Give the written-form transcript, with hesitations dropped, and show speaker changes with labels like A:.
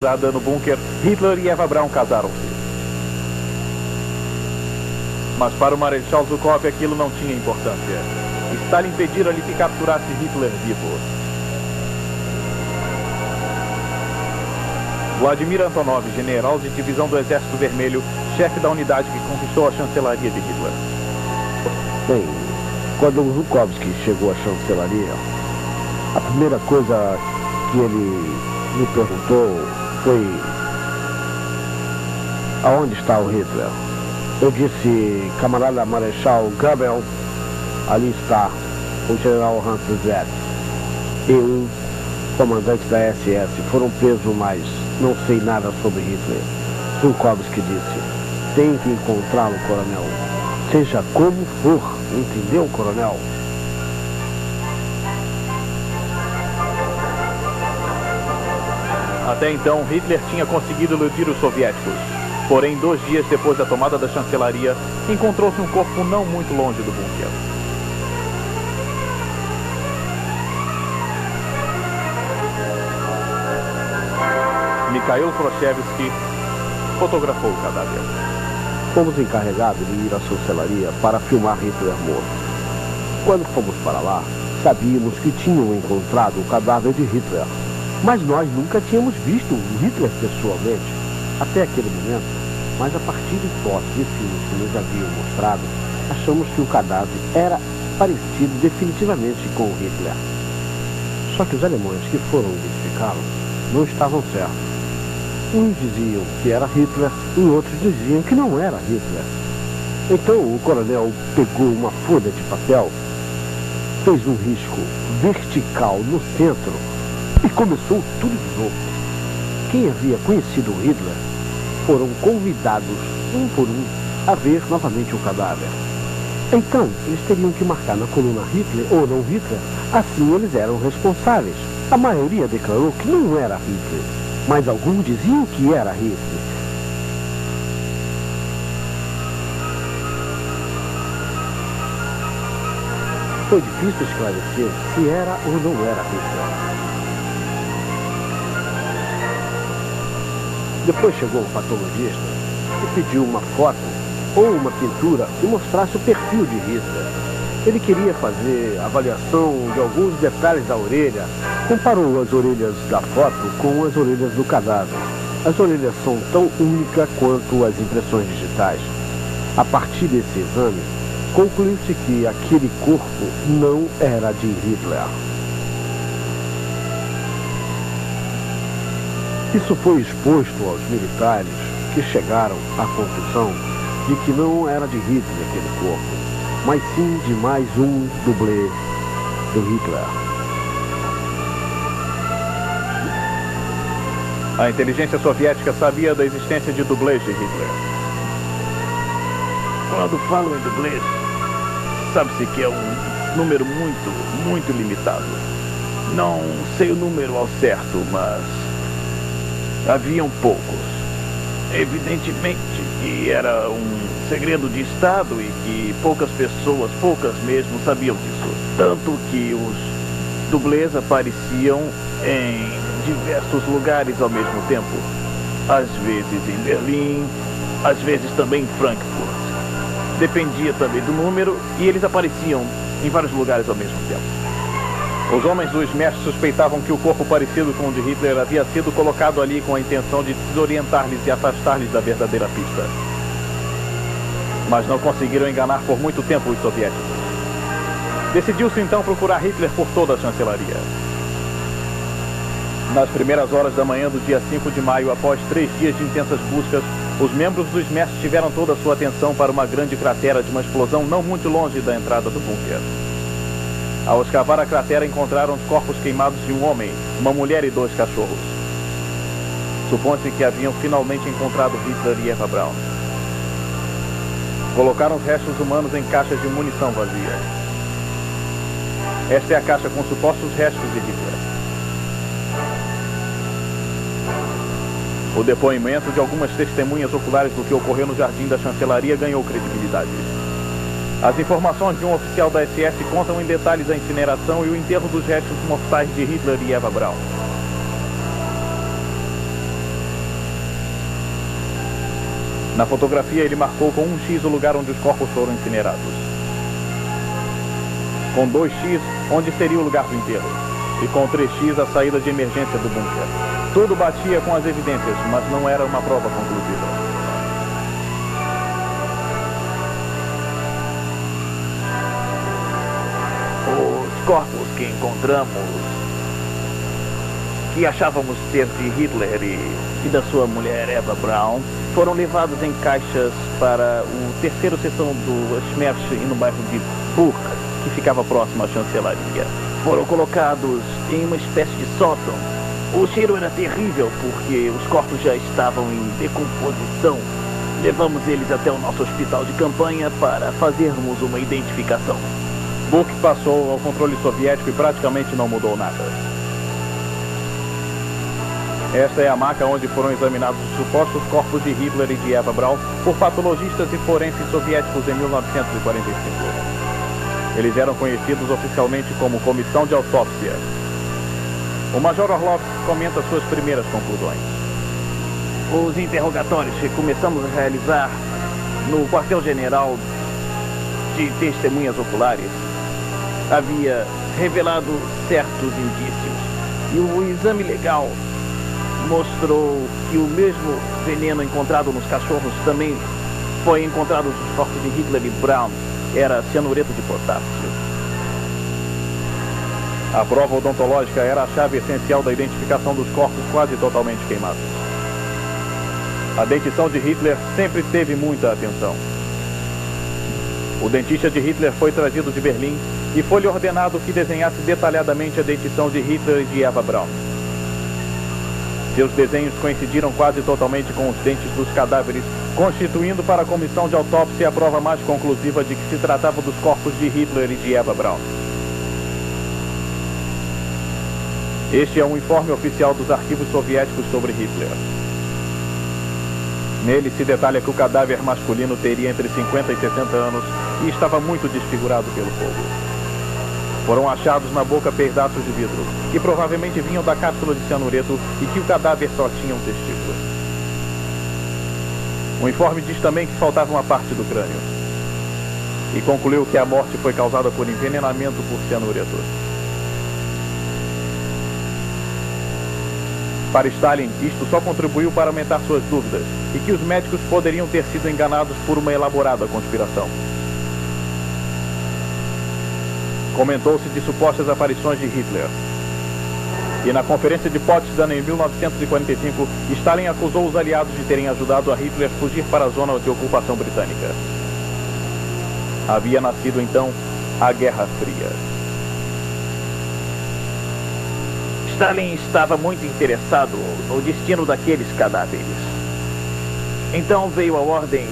A: No bunker, Hitler e Eva Braun casaram-se. Mas para o Marechal Zhukov aquilo não tinha importância. Stalin pedira-lhe que capturasse Hitler vivo. Vladimir Antonov, general de divisão do Exército Vermelho, chefe da unidade que conquistou a chancelaria de Hitler.
B: Bem, quando o Zhukovsky chegou à chancelaria, a primeira coisa que ele me perguntou foi: aonde está o Hitler? Eu disse: camarada Marechal Goebbels, ali está o general Hans Zeth e um comandante da SS. Foram presos, mas não sei nada sobre Hitler. Zhukovsky disse: tem que encontrá-lo, coronel. Seja como for, entendeu, coronel?
A: Até então, Hitler tinha conseguido iludir os soviéticos. Porém, 2 dias depois da tomada da chancelaria, encontrou-se um corpo não muito longe do bunker. Mikhail Khrushchevsky fotografou o cadáver.
B: Fomos encarregados de ir à chancelaria para filmar Hitler morto. Quando fomos para lá, sabíamos que tinham encontrado o cadáver de Hitler. Mas nós nunca tínhamos visto Hitler pessoalmente, até aquele momento. Mas a partir de fotos e filmes que nos haviam mostrado, achamos que o cadáver era parecido definitivamente com o Hitler. Só que os alemães que foram identificá-lo não estavam certos. Uns diziam que era Hitler e outros diziam que não era Hitler. Então o coronel pegou uma folha de papel, fez um risco vertical no centro e começou tudo de novo. Quem havia conhecido Hitler foram convidados, um por um, a ver novamente o cadáver. Então, eles teriam que marcar na coluna Hitler ou não Hitler, assim eles eram responsáveis. A maioria declarou que não era Hitler, mas alguns diziam que era Hitler. Foi difícil esclarecer se era ou não era Hitler. Depois chegou um patologista e pediu uma foto ou uma pintura que mostrasse o perfil de Hitler. Ele queria fazer avaliação de alguns detalhes da orelha. Comparou as orelhas da foto com as orelhas do cadáver. As orelhas são tão únicas quanto as impressões digitais. A partir desse exame, concluiu-se que aquele corpo não era de Hitler. Isso foi exposto aos militares, que chegaram à conclusão de que não era de Hitler aquele corpo, mas sim de mais um dublê do Hitler.
A: A inteligência soviética sabia da existência de dublês de Hitler. Quando falam em dublês, sabe-se que é um número muito limitado. Não sei o número ao certo, mas haviam poucos. Evidentemente que era um segredo de Estado e que poucas pessoas, poucas mesmo, sabiam disso. Tanto que os dublês apareciam em diversos lugares ao mesmo tempo. Às vezes em Berlim, às vezes também em Frankfurt. Dependia também do número e eles apareciam em vários lugares ao mesmo tempo. Os homens dos mestres suspeitavam que o corpo parecido com o de Hitler havia sido colocado ali com a intenção de desorientar-lhes e afastar-lhes da verdadeira pista. Mas não conseguiram enganar por muito tempo os soviéticos. Decidiu-se então procurar Hitler por toda a chancelaria. Nas primeiras horas da manhã do dia 5 de maio, após 3 dias de intensas buscas, os membros dos mestres tiveram toda a sua atenção para uma grande cratera de uma explosão não muito longe da entrada do bunker. Ao escavar a cratera, encontraram os corpos queimados de um homem, uma mulher e 2 cachorros. Supõe-se que haviam finalmente encontrado Hitler e Eva Braun. Colocaram os restos humanos em caixas de munição vazia. Esta é a caixa com supostos restos de Hitler. O depoimento de algumas testemunhas oculares do que ocorreu no jardim da chancelaria ganhou credibilidade. As informações de um oficial da SS contam em detalhes a incineração e o enterro dos restos mortais de Hitler e Eva Braun.
C: Na fotografia, ele marcou com 1x o lugar onde os corpos foram incinerados. Com 2x, onde seria o lugar do enterro. E com 3x, a saída de emergência do bunker. Tudo batia com as evidências, mas não era uma prova conclusiva.
A: Os corpos que encontramos, que achávamos ser de Hitler e da sua mulher Eva Braun, foram levados em caixas para o terceiro seção do Schmerz no bairro de Burg, que ficava próximo à chancelaria. Foram colocados em uma espécie de sótão. O cheiro era terrível porque os corpos já estavam em decomposição. Levamos eles até o nosso hospital de campanha para fazermos uma identificação.
C: Burg passou ao controle soviético e praticamente não mudou nada. Esta é a maca onde foram examinados os supostos corpos de Hitler e de Eva Braun por patologistas e forenses soviéticos em 1945. Eles eram conhecidos oficialmente como Comissão de Autópsia. O Major Orlov comenta suas primeiras conclusões.
A: Os interrogatórios que começamos a realizar no quartel-general de testemunhas oculares havia revelado certos indícios. E o exame legal mostrou que o mesmo veneno encontrado nos cachorros também foi encontrado nos corpos de Hitler e Braun. Era cianureto de potássio.
C: A prova odontológica era a chave essencial da identificação dos corpos quase totalmente queimados. A dentição de Hitler sempre teve muita atenção. O dentista de Hitler foi trazido de Berlim e foi-lhe ordenado que desenhasse detalhadamente a dentição de Hitler e de Eva Braun. Seus desenhos coincidiram quase totalmente com os dentes dos cadáveres, constituindo para a comissão de autópsia a prova mais conclusiva de que se tratava dos corpos de Hitler e de Eva Braun. Este é um informe oficial dos arquivos soviéticos sobre Hitler. Nele se detalha que o cadáver masculino teria entre 50 e 60 anos e estava muito desfigurado pelo fogo. Foram achados na boca pedaços de vidro, que provavelmente vinham da cápsula de cianureto e que o cadáver só tinha um testículo. O informe diz também que faltava uma parte do crânio. E concluiu que a morte foi causada por envenenamento por cianureto. Para Stalin, isto só contribuiu para aumentar suas dúvidas e que os médicos poderiam ter sido enganados por uma elaborada conspiração. Comentou-se de supostas aparições de Hitler. E na conferência de Potsdam em 1945, Stalin acusou os aliados de terem ajudado a Hitler fugir para a zona de ocupação britânica. Havia nascido então a Guerra Fria.
A: Stalin estava muito interessado no destino daqueles cadáveres. Então veio a ordem